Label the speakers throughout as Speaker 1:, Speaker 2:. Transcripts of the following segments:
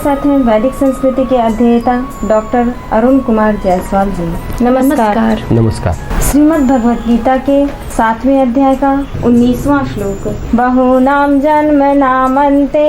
Speaker 1: साथ हैं वैदिक संस्कृति के अध्येता डॉक्टर अरुण कुमार जायसवाल जी। नमस्कार।
Speaker 2: नमस्कार।
Speaker 1: श्रीमद् भगवत गीता के 7वें अध्याय का 19वां श्लोक। बहूनां जन्मनामन्ते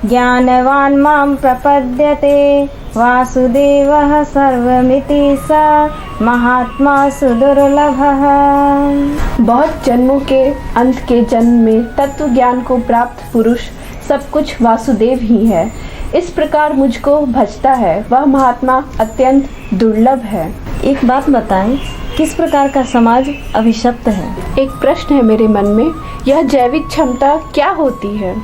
Speaker 1: ज्ञानवान् मां प्रपद्यते वासुदेवः सर्वमिति स महात्मा सुदुर्लभः।
Speaker 3: बहुत जन्मों के अंत के जन्म में तत्व ज्ञान को प्राप्त पुरुष सब कुछ वासुदेव ही है। इस प्रकार मुझको भजता है वह महात्मा अत्यंत दुर्लभ है।
Speaker 1: एक बात बताएं, किस प्रकार का समाज अभिशप्त है?
Speaker 3: एक प्रश्न है मेरे मन में, यह जैविक क्षमता क्या होती है?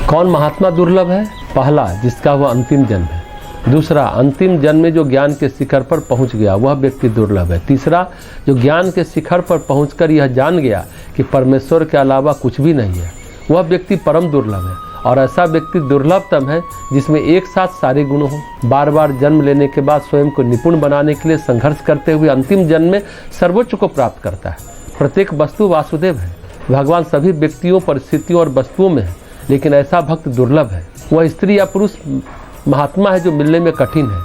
Speaker 2: कौन महात्मा दुर्लभ है? पहला, जिसका वह अंतिम जन्म है। दूसरा, अंतिम जन्म में जो ज्ञान के शिखर पर पहुंच गया वह व्यक्ति दुर्लभ है। तीसरा, जो ज्ञान के शिखर पर पहुंचकर यह जान गया कि परमेश्वर के अलावा कुछ भी नहीं है, वह व्यक्ति परम दुर्लभ है। और ऐसा व्यक्ति दुर्लभतम है जिसमें एक साथ सारे गुण हों। बार बार जन्म लेने के बाद स्वयं को निपुण बनाने के लिए संघर्ष करते हुए अंतिम जन्म में सर्वोच्च को प्राप्त करता है। प्रत्येक वस्तु वासुदेव है। भगवान सभी व्यक्तियों, परिस्थितियों और वस्तुओं में है, लेकिन ऐसा भक्त दुर्लभ है। वह स्त्री या पुरुष महात्मा है जो मिलने में कठिन है।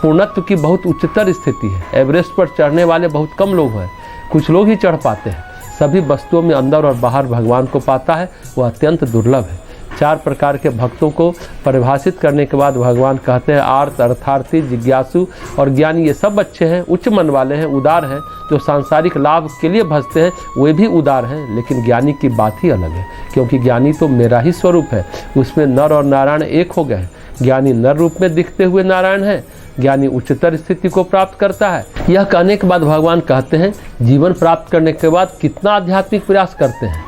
Speaker 2: पूर्णत्व की बहुत उच्चतर स्थिति है। एवरेस्ट पर चढ़ने वाले बहुत कम लोग हैं, कुछ लोग ही चढ़ पाते हैं। सभी वस्तुओं में अंदर और बाहर भगवान को पाता है, वह अत्यंत दुर्लभ है। 4 प्रकार के भक्तों को परिभाषित करने के बाद भगवान कहते हैं आर्त, अर्थार्थी, जिज्ञासु और ज्ञानी। ये सब अच्छे हैं, उच्च मन वाले हैं, उदार हैं। जो सांसारिक लाभ के लिए भजते हैं वे भी उदार हैं, लेकिन ज्ञानी की बात ही अलग है, क्योंकि ज्ञानी तो मेरा ही स्वरूप है। उसमें नर और नारायण एक हो गए हैं। ज्ञानी नर रूप में दिखते हुए नारायण है। ज्ञानी उच्चतर स्थिति को प्राप्त करता है। यह कहने के बाद भगवान कहते हैं जीवन प्राप्त करने के बाद कितना आध्यात्मिक प्रयास करते हैं,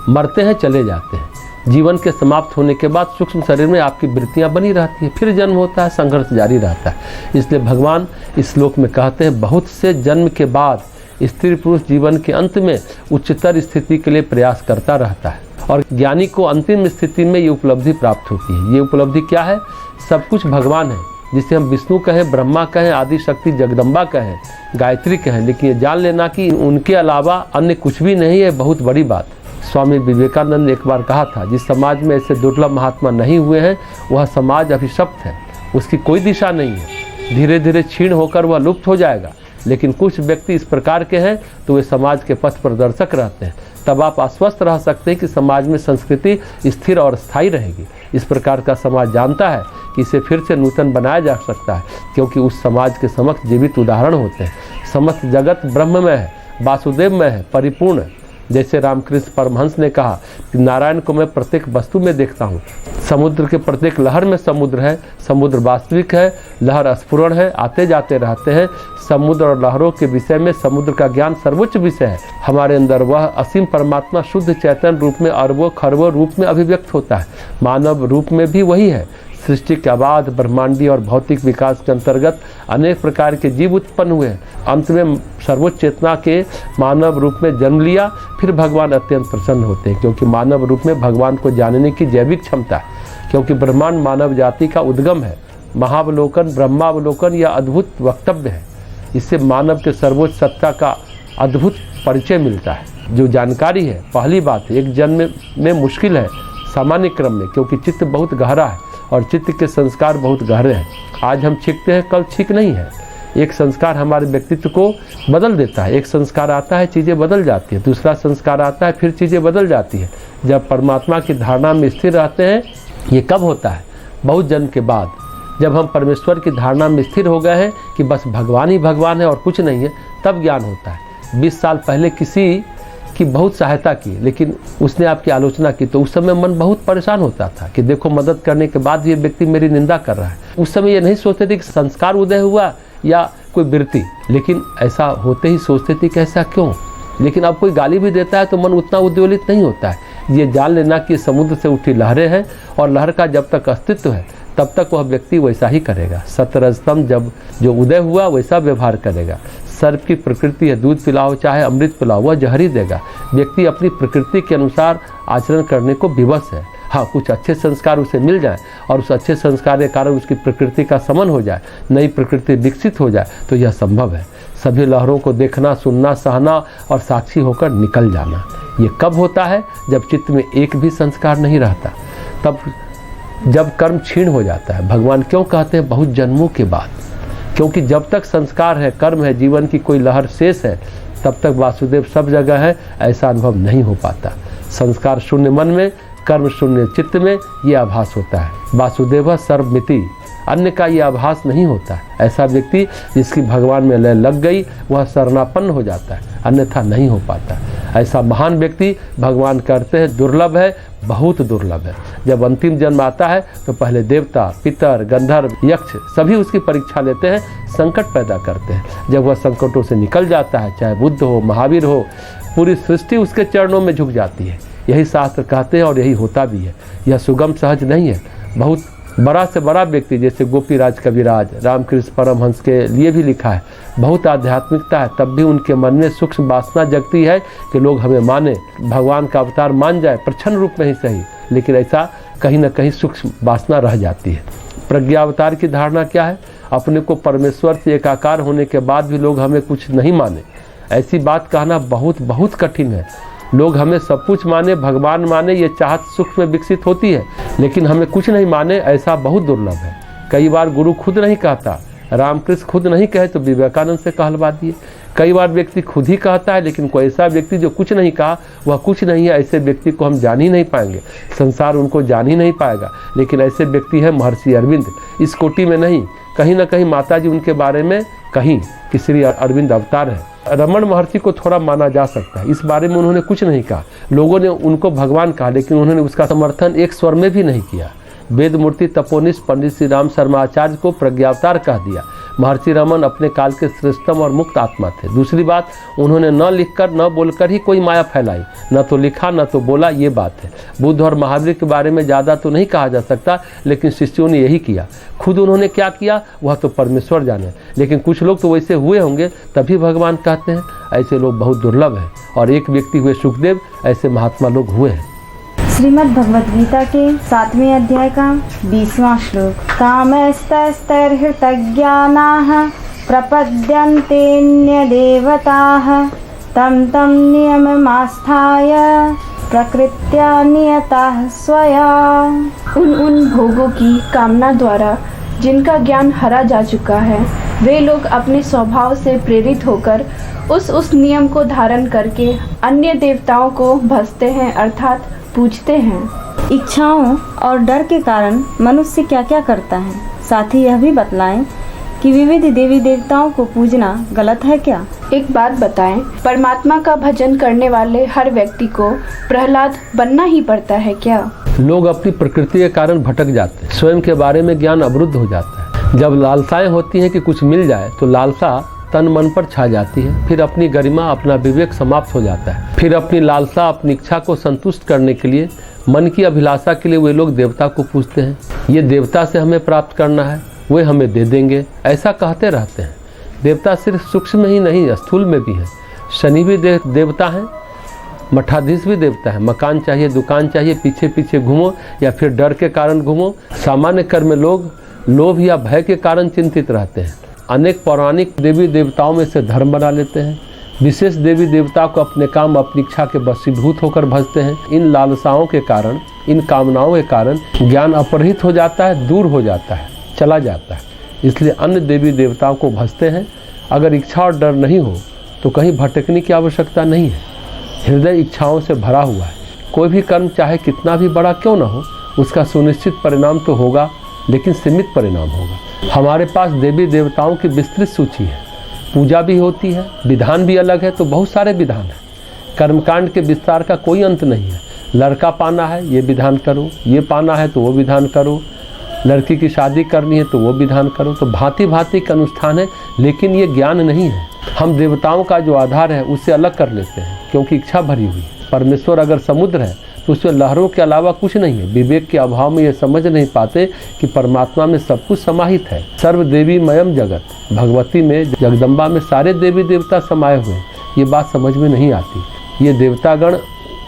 Speaker 2: मरते हैं, चले जाते हैं। जीवन के समाप्त होने के बाद सूक्ष्म शरीर में आपकी वृत्तियां बनी रहती है, फिर जन्म होता है, संघर्ष जारी रहता है। इसलिए भगवान इस श्लोक में कहते हैं बहुत से जन्म के बाद स्त्री पुरुष जीवन के अंत में उच्चतर स्थिति के लिए प्रयास करता रहता है। और ज्ञानी को अंतिम स्थिति में ये उपलब्धि प्राप्त होती है। ये उपलब्धि क्या है? सब कुछ भगवान है, जिसे हम विष्णु कहें, ब्रह्मा कहें, आदि शक्ति जगदम्बा कहें, गायत्री कहें, लेकिन ये जान लेना कि उनके अलावा अन्य कुछ भी नहीं है, बहुत बड़ी बात। स्वामी विवेकानंद ने एक बार कहा था, जिस समाज में ऐसे दुर्लभ महात्मा नहीं हुए हैं वह समाज अभिशप्त है, उसकी कोई दिशा नहीं है। धीरे धीरे क्षीण होकर वह लुप्त हो जाएगा। लेकिन कुछ व्यक्ति इस प्रकार के हैं तो वे समाज के पथ प्रदर्शक रहते हैं। तब आप आश्वस्त रह सकते हैं कि समाज में संस्कृति स्थिर और स्थायी रहेगी। इस प्रकार का समाज जानता है कि इसे फिर से नूतन बनाया जा सकता है, क्योंकि उस समाज के समक्ष जीवित उदाहरण होते हैं। समस्त जगत ब्रह्म में है, वासुदेव में है, परिपूर्ण है। जैसे रामकृष्ण परमहंस ने कहा कि नारायण को मैं प्रत्येक वस्तु में देखता हूँ। समुद्र के प्रत्येक लहर में समुद्र है। समुद्र वास्तविक है, लहर स्फुरण है, आते जाते रहते हैं। समुद्र और लहरों के विषय में समुद्र का ज्ञान सर्वोच्च विषय है। हमारे अंदर वह असीम परमात्मा शुद्ध चैतन्य रूप में अरबों खरबों रूप में अभिव्यक्त होता है। मानव रूप में भी वही है। सृष्टि के अबाध ब्रह्मांडीय और भौतिक विकास के अंतर्गत अनेक प्रकार के जीव उत्पन्न हुए। अंत में सर्वोच्च चेतना के मानव रूप में जन्म लिया। फिर भगवान अत्यंत प्रसन्न होते हैं, क्योंकि मानव रूप में भगवान को जानने की जैविक क्षमता है। क्योंकि ब्रह्मांड मानव जाति का उद्गम है। महावलोकन, ब्रह्मावलोकन यह अद्भुत वक्तव्य है। इससे मानव के सर्वोच्च सत्ता का अद्भुत परिचय मिलता है। जो जानकारी है, पहली बात एक जन्म में मुश्किल है सामान्य क्रम में, क्योंकि चित्त बहुत गहरा है और चित्त के संस्कार बहुत गहरे हैं। आज हम छींकते हैं, कल छींक नहीं है। एक संस्कार हमारे व्यक्तित्व को बदल देता है। एक संस्कार आता है, चीज़ें बदल जाती है। दूसरा संस्कार आता है, फिर चीज़ें बदल जाती है। जब परमात्मा की धारणा में स्थिर रहते हैं, ये कब होता है? बहुत जन्म के बाद, जब हम परमेश्वर की धारणा में स्थिर हो गए हैं कि बस भगवान ही भगवान है और कुछ नहीं है, तब ज्ञान होता है। 20 साल पहले किसी की बहुत सहायता की, लेकिन उसने आपकी आलोचना की, तो उस समय मन बहुत परेशान होता था कि देखो मदद करने के बाद ये व्यक्ति मेरी निंदा कर रहा है। उस समय ये नहीं सोचते थे कि संस्कार उदय हुआ या कोई वृत्ति, लेकिन ऐसा होते ही सोचते थे कि ऐसा क्यों। लेकिन अब कोई गाली भी देता है तो मन उतना उद्वेलित नहीं होता है। ये जान लेना कि समुद्र से उठी लहरें हैं और लहर का जब तक अस्तित्व है तब तक वह व्यक्ति वैसा ही करेगा। सतरजतम जब जो उदय हुआ वैसा व्यवहार करेगा। सर्प की प्रकृति है, दूध पिलाओ चाहे अमृत पिलाओ, वह जहर ही देगा। व्यक्ति अपनी प्रकृति के अनुसार आचरण करने को विवश है। हाँ, कुछ अच्छे संस्कार उसे मिल जाए और उस अच्छे संस्कार के कारण उसकी प्रकृति का समन हो जाए, नई प्रकृति विकसित हो जाए, तो यह संभव है। सभी लहरों को देखना, सुनना, सहना और साक्षी होकर निकल जाना। ये कब होता है? जब चित्त में एक भी संस्कार नहीं रहता। तब जब कर्म क्षीण हो जाता है, भगवान क्यों कहते हैं बहुत जन्मों के बाद, क्योंकि जब तक संस्कार है, कर्म है, जीवन की कोई लहर शेष है, तब तक वासुदेव सब जगह है, ऐसा अनुभव नहीं हो पाता। संस्कार शून्य मन में, कर्म शून्य चित्त में ये आभास होता है। वासुदेव सर्वमिति, अन्य का ये आभास नहीं होता। ऐसा व्यक्ति जिसकी भगवान में लय लग गई वह शरणापन्न हो जाता है, अन्यथा नहीं हो पाता। ऐसा महान व्यक्ति भगवान कहते हैं दुर्लभ है, बहुत दुर्लभ है। जब अंतिम जन्म आता है तो पहले देवता, पितर, गंधर्व, यक्ष सभी उसकी परीक्षा लेते हैं, संकट पैदा करते हैं। जब वह संकटों से निकल जाता है, चाहे बुद्ध हो, महावीर हो, पूरी सृष्टि उसके चरणों में झुक जाती है। यही शास्त्र कहते हैं और यही होता भी है। यह सुगम सहज नहीं है। बहुत बड़ा से बड़ा व्यक्ति जैसे गोपीराज कविराज, रामकृष्ण परमहंस के लिए भी लिखा है, बहुत आध्यात्मिकता है, तब भी उनके मन में सूक्ष्म वासना जगती है कि लोग हमें माने, भगवान का अवतार मान जाए, प्रच्छन्न रूप में ही सही, लेकिन ऐसा कहीं ना कहीं सूक्ष्म वासना रह जाती है। प्रज्ञावतार की धारणा क्या है? अपने को परमेश्वर से एकाकार होने के बाद भी लोग हमें कुछ नहीं माने, ऐसी बात कहना बहुत बहुत कठिन है। लोग हमें सब कुछ माने, भगवान माने, ये चाहत सुख में विकसित होती है, लेकिन हमें कुछ नहीं माने, ऐसा बहुत दुर्लभ है। कई बार गुरु खुद नहीं कहता, रामकृष्ण खुद नहीं कहे तो विवेकानंद से कहलवा दिए। कई बार व्यक्ति खुद ही कहता है, लेकिन कोई ऐसा व्यक्ति जो कुछ नहीं कहा वह कुछ नहीं है, ऐसे व्यक्ति को हम जान ही नहीं पाएंगे, संसार उनको जान ही नहीं पाएगा। लेकिन ऐसे व्यक्ति है महर्षि अरविंद, इस कोटि में नहीं, कहीं ना कहीं माता जी उनके बारे में कहीं कि श्री अरविंद अवतार है। रमण महर्षि को थोड़ा माना जा सकता है, इस बारे में उन्होंने कुछ नहीं कहा, लोगों ने उनको भगवान कहा, लेकिन उन्होंने उसका समर्थन एक स्वर में भी नहीं किया। वेद मूर्ति तपोनिष्ठ पंडित श्री राम शर्मा आचार्य को प्रज्ञावतार कह दिया। महर्षि रमन अपने काल के श्रेष्ठतम और मुक्त आत्मा थे। दूसरी बात, उन्होंने न लिखकर न बोलकर ही कोई माया फैलाई, न तो लिखा न तो बोला, ये बात है। बुद्ध और महावीर के बारे में ज़्यादा तो नहीं कहा जा सकता, लेकिन शिष्यों ने यही किया। खुद उन्होंने क्या किया वह तो परमेश्वर जाने, लेकिन कुछ लोग तो वैसे हुए होंगे तभी भगवान कहते हैं। ऐसे लोग बहुत दुर्लभ हैं, और एक व्यक्ति हुए सुखदेव, ऐसे महात्मा लोग हुए हैं।
Speaker 1: श्रीमद् भगवद गीता के 7वें अध्याय का 20वां श्लोक। कामस्तस्तैर्हृतज्ञानाः प्रपद्यन्तेऽन्यदेवताः तं तं नियममास्थाय प्रकृत्या नियताः स्वया।
Speaker 3: उन भोगों की कामना द्वारा जिनका ज्ञान हरा जा चुका है, वे लोग अपने स्वभाव से प्रेरित होकर उस नियम को धारण करके अन्य देवताओं को भजते हैं, अर्थात पूजते हैं।
Speaker 1: इच्छाओं और डर के कारण मनुष्य क्या क्या करता है, साथ ही यह भी बतलाएं कि विविध देवी देवताओं को पूजना गलत है क्या।
Speaker 3: एक बात बताएं, परमात्मा का भजन करने वाले हर व्यक्ति को प्रहलाद बनना ही पड़ता है क्या?
Speaker 2: लोग अपनी प्रकृति के कारण भटक जाते हैं, स्वयं के बारे में ज्ञान अवरुद्ध हो जाता है। जब लालसाएं होती हैं कि कुछ मिल जाए तो लालसा तन मन पर छा जाती है, फिर अपनी गरिमा, अपना विवेक समाप्त हो जाता है। फिर अपनी लालसा, अपनी इच्छा को संतुष्ट करने के लिए, मन की अभिलाषा के लिए वे लोग देवता को पूजते हैं। ये देवता से हमें प्राप्त करना है, वे हमें दे देंगे, ऐसा कहते रहते हैं। देवता सिर्फ सूक्ष्म में ही नहीं, स्थूल में भी है। शनि भी देवता है, मठाधीश भी देवता है। मकान चाहिए, दुकान चाहिए, पीछे पीछे घूमो या फिर डर के कारण घूमो। सामान्य कर्म में लोग लोभ या भय के कारण चिंतित रहते हैं। अनेक पौराणिक देवी देवताओं में से धर्म बना लेते हैं। विशेष देवी देवता को अपने काम, अपनी इच्छा के वशीभूत होकर भजते हैं। इन लालसाओं के कारण, इन कामनाओं के कारण ज्ञान अपहृत हो जाता है, दूर हो जाता है, चला जाता है। इसलिए अन्य देवी देवताओं को भजते हैं। अगर इच्छा और डर नहीं हो तो कहीं भटकने की आवश्यकता नहीं है। हृदय इच्छाओं से भरा हुआ है। कोई भी कर्म चाहे कितना भी बड़ा क्यों न हो, उसका सुनिश्चित परिणाम तो होगा, लेकिन सीमित परिणाम होगा। हमारे पास देवी देवताओं की विस्तृत सूची है, पूजा भी होती है, विधान भी अलग है, तो बहुत सारे विधान हैं। कर्मकांड के विस्तार का कोई अंत नहीं है। लड़का पाना है, ये विधान करो, ये पाना है तो वो विधान करो, लड़की की शादी करनी है तो वो विधान करो। तो भांति भांति का अनुष्ठान है, लेकिन ये ज्ञान नहीं है। हम देवताओं का जो आधार है उससे अलग कर लेते हैं, क्योंकि इच्छा भरी हुई है। परमेश्वर अगर समुद्र है तो उसमें लहरों के अलावा कुछ नहीं है। विवेक के अभाव में ये समझ नहीं पाते कि परमात्मा में सब कुछ समाहित है। सर्वदेवी मयम जगत, भगवती में, जगदम्बा में सारे देवी देवता समाये हुए हैं। ये बात समझ में नहीं आती। ये देवतागण,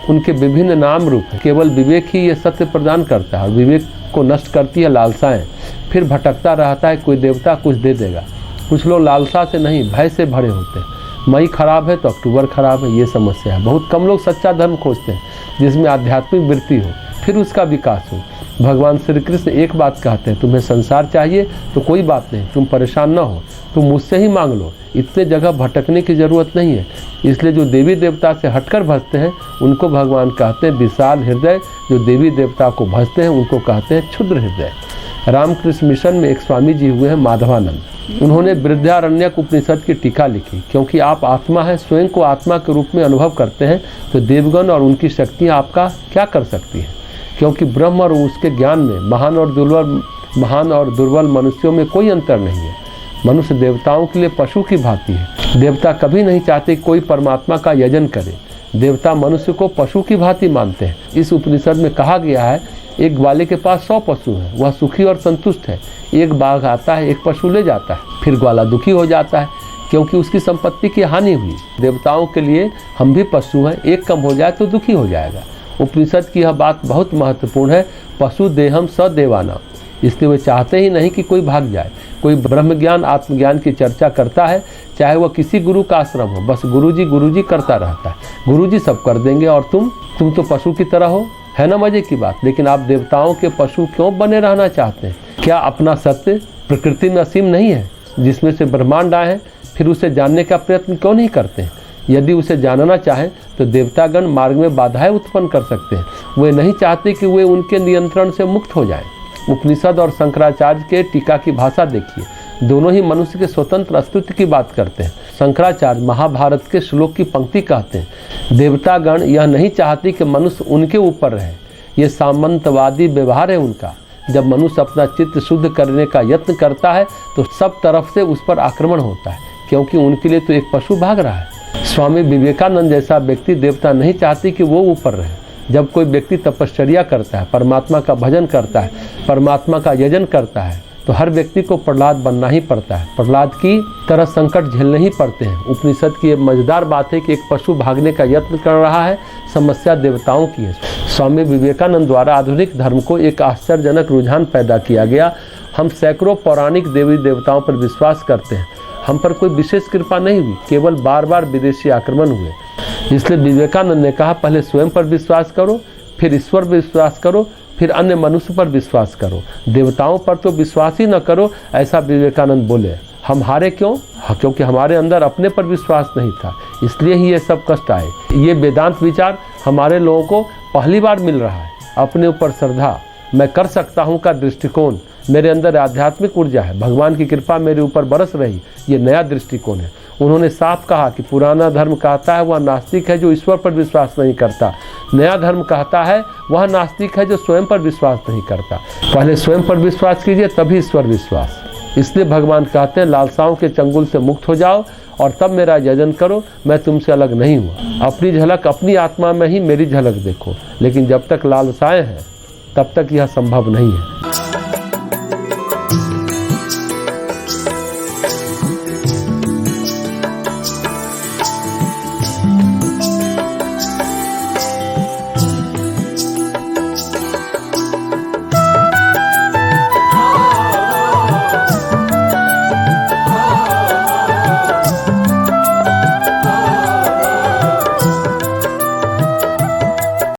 Speaker 2: उनके विभिन्न नाम रूप है, केवल विवेक ही ये सत्य प्रदान करता है और विवेक को नष्ट करती है लालसाएं। फिर भटकता रहता है, कोई देवता कुछ दे देगा। कुछ लोग लालसा से नहीं, भय से भरे होते हैं। मई खराब है तो अक्टूबर खराब है, ये समस्या है। बहुत कम लोग सच्चा धर्म खोजते हैं जिसमें आध्यात्मिक वृत्ति हो। फिर उसका विकास हो। भगवान श्री कृष्ण एक बात कहते हैं, तुम्हें संसार चाहिए तो कोई बात नहीं, तुम परेशान ना हो, तुम मुझसे ही मांग लो, इतने जगह भटकने की जरूरत नहीं है। इसलिए जो देवी देवता से हटकर भजते हैं उनको भगवान कहते हैं विशाल हृदय, जो देवी देवता को भजते हैं उनको कहते हैं क्षुद्र हृदय। रामकृष्ण मिशन में एक स्वामी जी हुए हैं माधवानंद, उन्होंने बृहदारण्यक उपनिषद की टीका लिखी। क्योंकि आप आत्मा है, स्वयं को आत्मा के रूप में अनुभव करते हैं, तो देवगण और उनकी शक्तियाँ आपका क्या कर सकती हैं? क्योंकि ब्रह्म और उसके ज्ञान में महान और दुर्बल मनुष्यों में कोई अंतर नहीं है। मनुष्य देवताओं के लिए पशु की भांति है। देवता कभी नहीं चाहते कोई परमात्मा का यजन करे, देवता मनुष्य को पशु की भांति मानते हैं। इस उपनिषद में कहा गया है, एक ग्वाले के पास 100 पशु हैं, वह सुखी और संतुष्ट है। एक बाघ आता है, एक पशु ले जाता है, फिर ग्वाला दुखी हो जाता है क्योंकि उसकी संपत्ति की हानि हुई। देवताओं के लिए हम भी पशु हैं, एक कम हो जाए तो दुखी हो जाएगा। उपनिषद की यह बात बहुत महत्वपूर्ण है, पशु देहम स देवाना। इसलिए वे चाहते ही नहीं कि कोई भाग जाए। कोई ब्रह्म ज्ञान आत्मज्ञान की चर्चा करता है, चाहे वह किसी गुरु का आश्रम हो, बस गुरुजी करता रहता है, गुरुजी सब कर देंगे और तुम तो पशु की तरह हो, है ना मजे की बात। लेकिन आप देवताओं के पशु क्यों बने रहना चाहते हैं? क्या अपना सत्य प्रकृति में असीम नहीं है, जिसमें से ब्रह्मांड आए हैं? फिर उसे जानने का प्रयत्न क्यों नहीं करते हैं? यदि उसे जानना चाहें तो देवतागण मार्ग में बाधाएं उत्पन्न कर सकते हैं। वे नहीं चाहते कि वे उनके नियंत्रण से मुक्त हो जाएं। उपनिषद और शंकराचार्य के टीका की भाषा देखिए, दोनों ही मनुष्य के स्वतंत्र अस्तित्व की बात करते हैं। शंकराचार्य महाभारत के श्लोक की पंक्ति कहते हैं, देवतागण यह नहीं चाहती कि मनुष्य उनके ऊपर रहे, ये सामंतवादी व्यवहार है उनका। जब मनुष्य अपना चित्त शुद्ध करने का यत्न करता है तो सब तरफ से उस पर आक्रमण होता है, क्योंकि उनके लिए तो एक पशु भाग रहा है। स्वामी विवेकानंद जैसा व्यक्ति देवता नहीं चाहती कि वो ऊपर रहे। जब कोई व्यक्ति तपश्चर्या करता है, परमात्मा का भजन करता है, परमात्मा का यजन करता है, तो हर व्यक्ति को प्रहलाद बनना ही पड़ता है। प्रहलाद की तरह संकट झेलने ही पड़ते हैं। उपनिषद की मजेदार बात है कि एक पशु भागने का यत्न कर रहा है, समस्या देवताओं की है। स्वामी विवेकानंद द्वारा आधुनिक धर्म को एक आश्चर्यजनक रुझान पैदा किया गया। हम सैकड़ों पौराणिक देवी देवताओं पर विश्वास करते हैं, हम पर कोई विशेष कृपा नहीं हुई, केवल बार बार विदेशी आक्रमण हुए। इसलिए विवेकानंद ने कहा, पहले स्वयं पर विश्वास करो, फिर ईश्वर पर विश्वास करो, फिर अन्य मनुष्य पर विश्वास करो, देवताओं पर तो विश्वास ही न करो। ऐसा विवेकानंद बोले। हम हारे क्यों? क्योंकि हमारे अंदर अपने पर विश्वास नहीं था, इसलिए ही ये सब कष्ट आए। ये वेदांत विचार हमारे लोगों को पहली बार मिल रहा है। अपने ऊपर श्रद्धा, मैं कर सकता हूँ का दृष्टिकोण, मेरे अंदर आध्यात्मिक ऊर्जा है, भगवान की कृपा मेरे ऊपर बरस रही, ये नया दृष्टिकोण है। उन्होंने साफ कहा कि पुराना धर्म कहता है वह नास्तिक है जो ईश्वर पर विश्वास नहीं करता, नया धर्म कहता है वह नास्तिक है जो स्वयं पर विश्वास नहीं करता। पहले स्वयं पर विश्वास कीजिए, तभी ईश्वर विश्वास। इसलिए भगवान कहते हैं, लालसाओं के चंगुल से मुक्त हो जाओ और तब मेरा यजन करो, मैं तुमसे अलग नहीं हुआ। अपनी झलक अपनी आत्मा में ही मेरी झलक देखो। लेकिन जब तक लालसाएं हैं तब तक यह संभव नहीं है।